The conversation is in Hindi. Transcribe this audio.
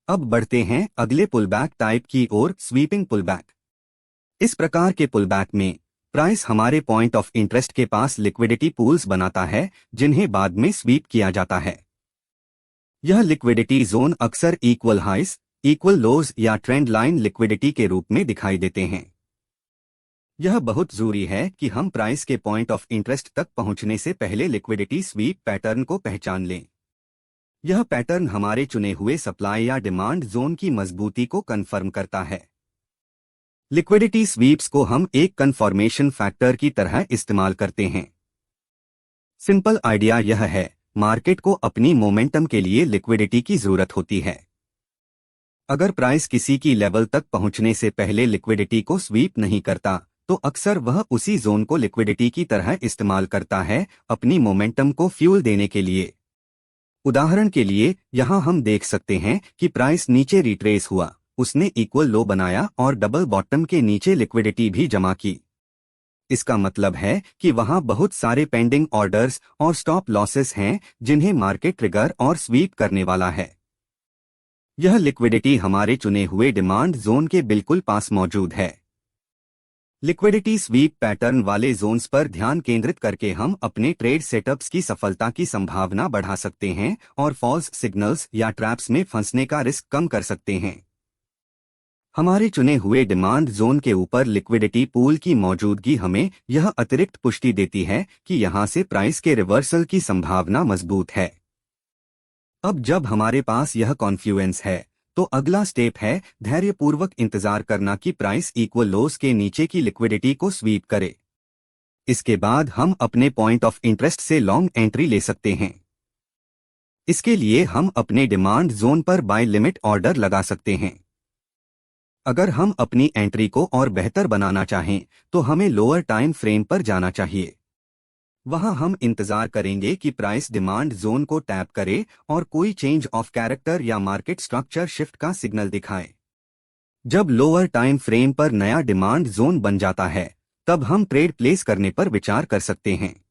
अब बढ़ते हैं अगले पुलबैक टाइप की ओर, स्वीपिंग पुलबैक। इस प्रकार के पुलबैक में प्राइस हमारे पॉइंट ऑफ इंटरेस्ट के पास लिक्विडिटी पूल्स बनाता है, जिन्हें बाद में स्वीप किया जाता है। यह लिक्विडिटी जोन अक्सर इक्वल हाइस, इक्वल लोज या ट्रेंड लाइन लिक्विडिटी के रूप में दिखाई देते हैं। यह बहुत जरूरी है कि हम प्राइस के पॉइंट ऑफ इंटरेस्ट तक पहुंचने से पहले लिक्विडिटी स्वीप पैटर्न को पहचान लें। यह पैटर्न हमारे चुने हुए सप्लाई या डिमांड जोन की मजबूती को कन्फर्म करता है। लिक्विडिटी स्वीप्स को हम एक कन्फर्मेशन फैक्टर की तरह इस्तेमाल करते हैं। सिंपल आइडिया यह है, मार्केट को अपनी मोमेंटम के लिए लिक्विडिटी की जरूरत होती है। अगर प्राइस किसी की लेवल तक पहुंचने से पहले लिक्विडिटी को स्वीप नहीं करता, तो अक्सर वह उसी जोन को लिक्विडिटी की तरह इस्तेमाल करता है, अपनी मोमेंटम को फ्यूल देने के लिए। उदाहरण के लिए यहां हम देख सकते हैं कि प्राइस नीचे रिट्रेस हुआ, उसने इक्वल लो बनाया और डबल बॉटम के नीचे लिक्विडिटी भी जमा की। इसका मतलब है कि वहां बहुत सारे पेंडिंग ऑर्डर्स और स्टॉप लॉसेस हैं, जिन्हें मार्केट ट्रिगर और स्वीप करने वाला है। यह लिक्विडिटी हमारे चुने हुए डिमांड जोन के बिल्कुल पास मौजूद है। लिक्विडिटी स्वीप पैटर्न वाले जोन्स पर ध्यान केंद्रित करके हम अपने ट्रेड सेटअप्स की सफलता की संभावना बढ़ा सकते हैं और फॉल्स सिग्नल्स या ट्रैप्स में फंसने का रिस्क कम कर सकते हैं। हमारे चुने हुए डिमांड जोन के ऊपर लिक्विडिटी पूल की मौजूदगी हमें यह अतिरिक्त पुष्टि देती है कि यहां से प्राइस के रिवर्सल की संभावना मजबूत है। अब जब हमारे पास यह कॉन्फ्लुएंस है, तो अगला स्टेप है धैर्यपूर्वक इंतजार करना कि प्राइस इक्वल लोस के नीचे की लिक्विडिटी को स्वीप करे। इसके बाद हम अपने पॉइंट ऑफ इंटरेस्ट से लॉन्ग एंट्री ले सकते हैं। इसके लिए हम अपने डिमांड जोन पर बाय लिमिट ऑर्डर लगा सकते हैं। अगर हम अपनी एंट्री को और बेहतर बनाना चाहें, तो हमें लोअर टाइम फ्रेम पर जाना चाहिए। वहां हम इंतजार करेंगे कि प्राइस डिमांड जोन को टैप करे और कोई चेंज ऑफ कैरेक्टर या मार्केट स्ट्रक्चर शिफ्ट का सिग्नल दिखाए। जब लोअर टाइम फ्रेम पर नया डिमांड जोन बन जाता है, तब हम ट्रेड प्लेस करने पर विचार कर सकते हैं।